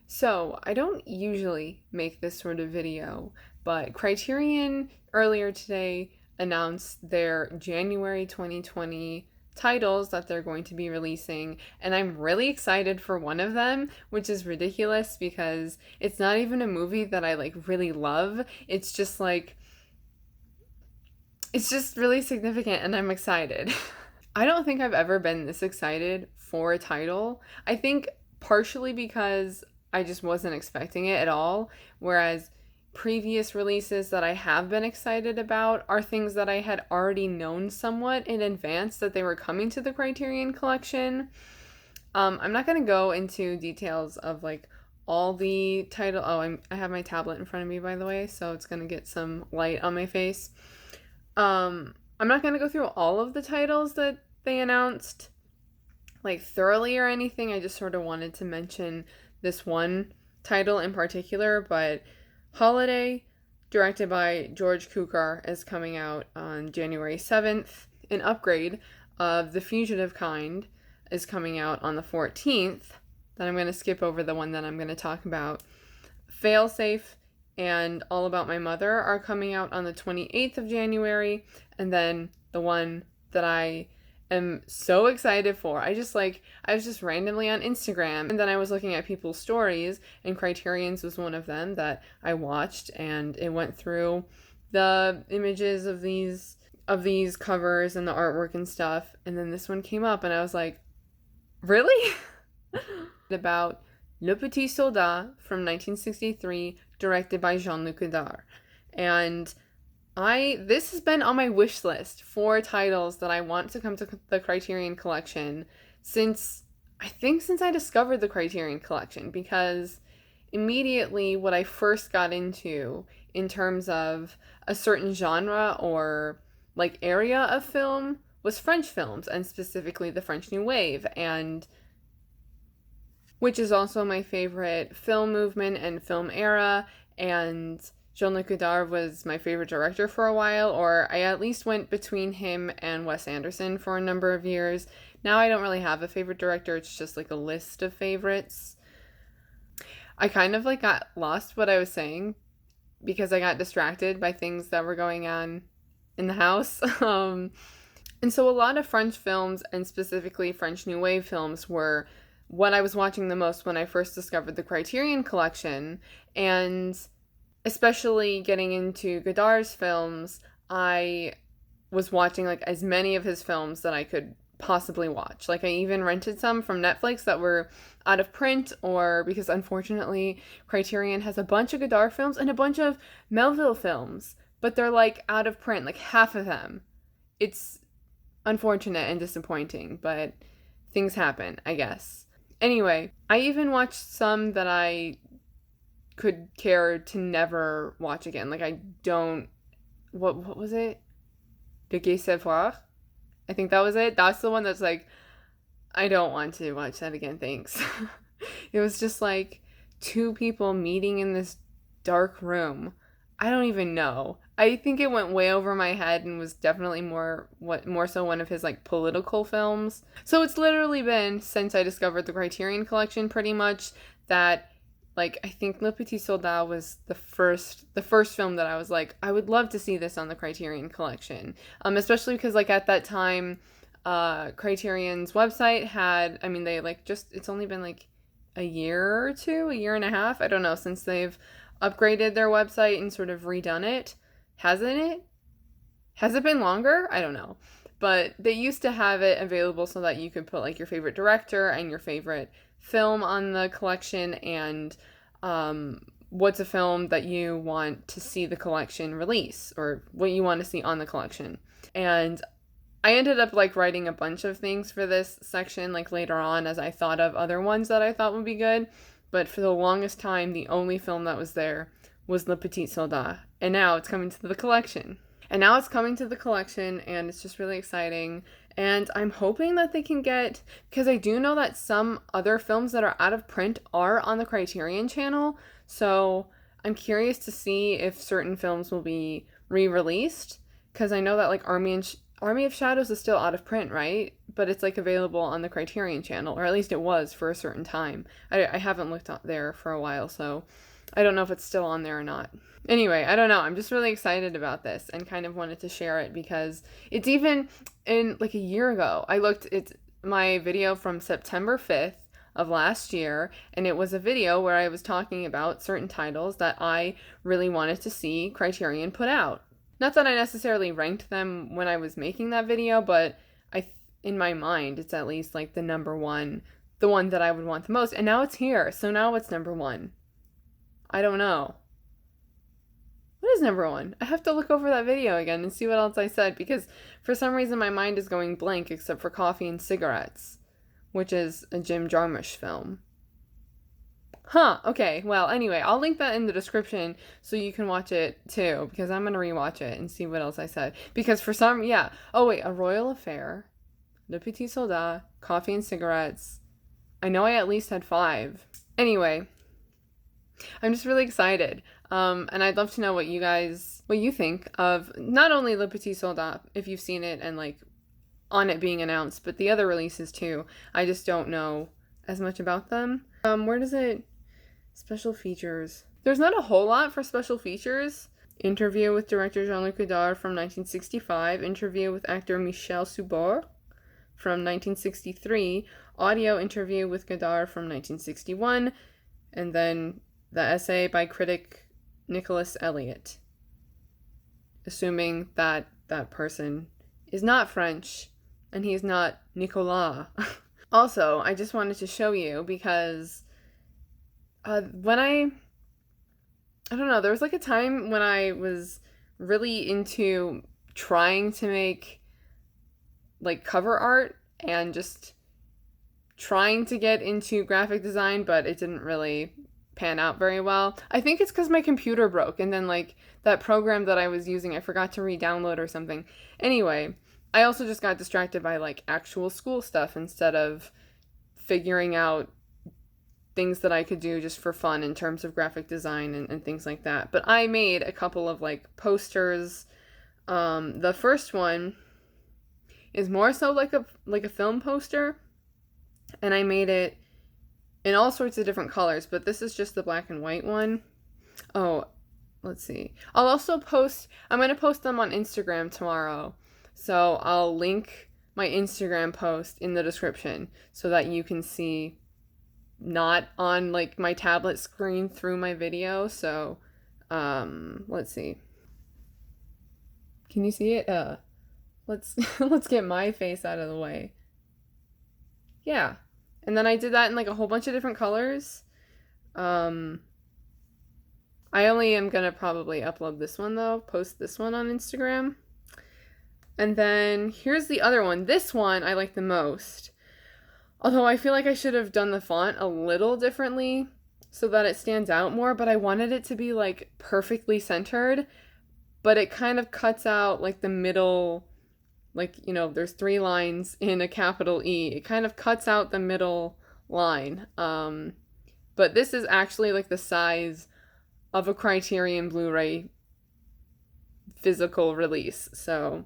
So, I don't usually make this sort of video, but Criterion earlier today announced their January 2020 titles that they're going to be releasing, and I'm really excited for one of them, which is ridiculous because it's not even a movie that I really love. It's just really significant and I'm excited. I don't think I've ever been this excited for a title. I think partially because I just wasn't expecting it at all, whereas previous releases that I have been excited about are things that I had already known somewhat in advance that they were coming to the Criterion Collection. I'm not going to go into details of all the title. I have my tablet in front of me, by the way, so it's going to get some light on my face. I'm not going to go through all of the titles that they announced thoroughly or anything. I just sort of wanted to mention this one title in particular, but Holiday, directed by George Cukor, is coming out on January 7th. An upgrade of The Fugitive Kind is coming out on the 14th. Then I'm going to skip over the one that I'm going to talk about. Failsafe and All About My Mother are coming out on the 28th of January, and then the one that I am so excited for. I was just randomly on Instagram, and then I was looking at people's stories, and Criterion's was one of them that I watched, and it went through the images of these covers and the artwork and stuff, and then this one came up, and I was like, really? About Le Petit Soldat from 1963, directed by Jean-Luc. And this has been on my wish list for titles that I want to come to the Criterion Collection since I discovered the Criterion Collection, because immediately what I first got into in terms of a certain genre or area of film was French films, and specifically the French New Wave, and which is also my favorite film movement and film era, and Jean-Luc Godard was my favorite director for a while, or I at least went between him and Wes Anderson for a number of years. Now I don't really have a favorite director, it's just a list of favorites. I kind of got lost what I was saying because I got distracted by things that were going on in the house. And so a lot of French films, and specifically French New Wave films, were what I was watching the most when I first discovered the Criterion Collection, and especially getting into Godard's films, I was watching as many of his films that I could possibly watch. I even rented some from Netflix that were out of print, or because unfortunately Criterion has a bunch of Godard films and a bunch of Melville films, but they're out of print, half of them. It's unfortunate and disappointing, but things happen, I guess. Anyway, I even watched some that I could care to never watch again. What was it? De Gay Savoir? I think that was it. That's the one that's I don't want to watch that again, thanks. It was just two people meeting in this dark room. I don't even know. I think it went way over my head and was definitely more so one of his political films. So it's literally been since I discovered the Criterion Collection pretty much that I think Le Petit Soldat was the first film that I was I would love to see this on the Criterion Collection. Especially because at that time Criterion's website had, it's only been a year or two, a year and a half, I don't know, since they've upgraded their website and sort of redone it. Hasn't it? Has it been longer? I don't know. But they used to have it available so that you could put your favorite director and your favorite film on the collection, and what's a film that you want to see the collection release, or what you want to see on the collection. And I ended up writing a bunch of things for this section later on as I thought of other ones that I thought would be good. But for the longest time, the only film that was there was Le Petit Soldat. And now it's coming to the collection. And it's just really exciting. And I'm hoping that they can get, because I do know that some other films that are out of print are on the Criterion channel. So I'm curious to see if certain films will be re-released. Because I know that Army of Shadows is still out of print, right? But it's like available on the Criterion channel, or at least it was for a certain time. I haven't looked up there for a while, so I don't know if it's still on there or not. Anyway, I don't know. I'm just really excited about this and kind of wanted to share it because it's even in like a year ago. It's my video from September 5th of last year, and it was a video where I was talking about certain titles that I really wanted to see Criterion put out. Not that I necessarily ranked them when I was making that video, but in my mind, it's at least like the number one, the one that I would want the most. And now it's here, so now it's number one. I don't know. What is number one? I have to look over that video again and see what else I said, because for some reason my mind is going blank except for Coffee and Cigarettes, which is a Jim Jarmusch film. Huh, okay, well, anyway, I'll link that in the description so you can watch it too, because I'm gonna rewatch it and see what else I said. Because for some, yeah. Oh wait, A Royal Affair, Le Petit Soldat, Coffee and Cigarettes. I know I at least had 5. Anyway, I'm just really excited. And I'd love to know what you think of not only Le Petit Soldat, if you've seen it and like on it being announced, but the other releases too. I just don't know as much about them. Where does it... Special features. There's not a whole lot for special features. Interview with director Jean-Luc Godard from 1965. Interview with actor Michel Subor from 1963. Audio interview with Godard from 1961. And then the essay by critic Nicholas Elliott. Assuming that that person is not French and he is not Nicolas. Also, I just wanted to show you because when I don't know, there was like a time when I was really into trying to make like cover art and just trying to get into graphic design, but it didn't really pan out very well. I think it's because my computer broke, and then like that program that I was using, I forgot to re-download or something. Anyway, I also just got distracted by like actual school stuff instead of figuring out things that I could do just for fun in terms of graphic design and things like that. But I made a couple of like posters. The first one is more so like a film poster, and I made it in all sorts of different colors, but this is just the black and white one. Oh, let's see. I'm going to post them on Instagram tomorrow. So I'll link my Instagram post in the description so that you can see, not on like my tablet screen through my video. So let's see, can you see it? Let's get my face out of the way. Yeah, and then I did that in like a whole bunch of different colors. I only am gonna probably upload this one though, post this one on Instagram. And then here's the other one. This one I like the most. Although I feel like I should have done the font a little differently so that it stands out more, but I wanted it to be like perfectly centered, but it kind of cuts out like the middle, like, you know, there's 3 lines in a capital E. It kind of cuts out the middle line. But this is actually like the size of a Criterion Blu-ray physical release. So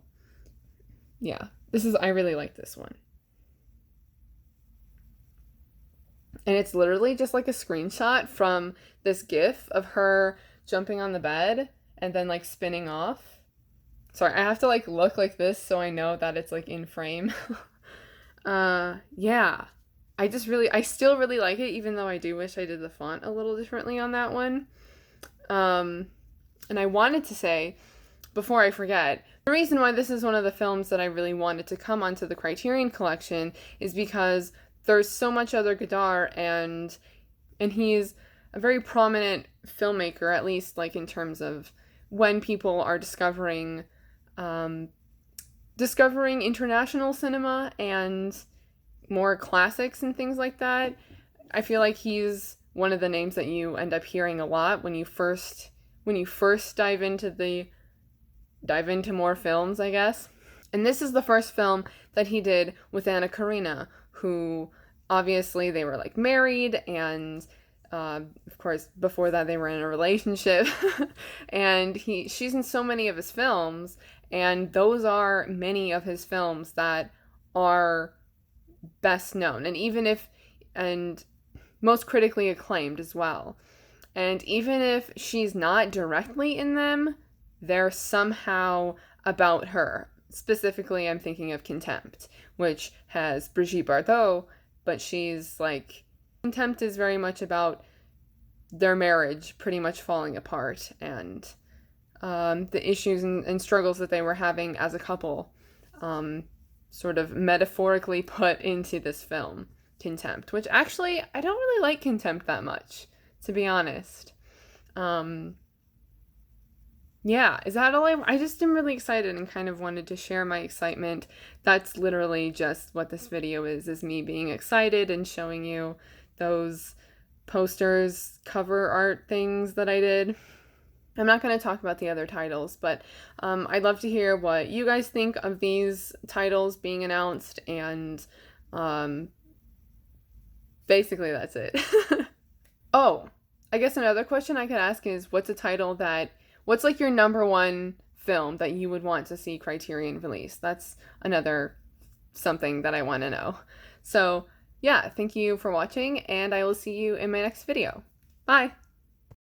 yeah, I really like this one. And it's literally just like a screenshot from this GIF of her jumping on the bed and then like spinning off. Sorry, I have to like look like this so I know that it's like in frame. Yeah. I still really like it, even though I do wish I did the font a little differently on that one. And I wanted to say, before I forget, the reason why this is one of the films that I really wanted to come onto the Criterion collection is because there's so much other Godard, and he's a very prominent filmmaker, at least like in terms of when people are discovering international cinema and more classics and things like that. I feel like he's one of the names that you end up hearing a lot when you first dive into more films, I guess. And this is the first film that he did with Anna Karina, who obviously they were like married, and of course before that they were in a relationship. And she's in so many of his films, And those are many of his films that are best known, and most critically acclaimed as well. And even if she's not directly in them, they're somehow about her. Specifically, I'm thinking of Contempt, which has Brigitte Bardot, but she's like, Contempt is very much about their marriage pretty much falling apart, and the issues and struggles that they were having as a couple, sort of metaphorically put into this film, Contempt, which actually, I don't really like Contempt that much, to be honest. Yeah, is that all I just am really excited and kind of wanted to share my excitement. That's literally just what this video is me being excited and showing you those posters, cover art things that I did. I'm not going to talk about the other titles, but I'd love to hear what you guys think of these titles being announced, and basically that's it. Oh, I guess another question I could ask is, what's like your number one film that you would want to see Criterion release? That's another something that I want to know. So yeah, thank you for watching, and I will see you in my next video. Bye!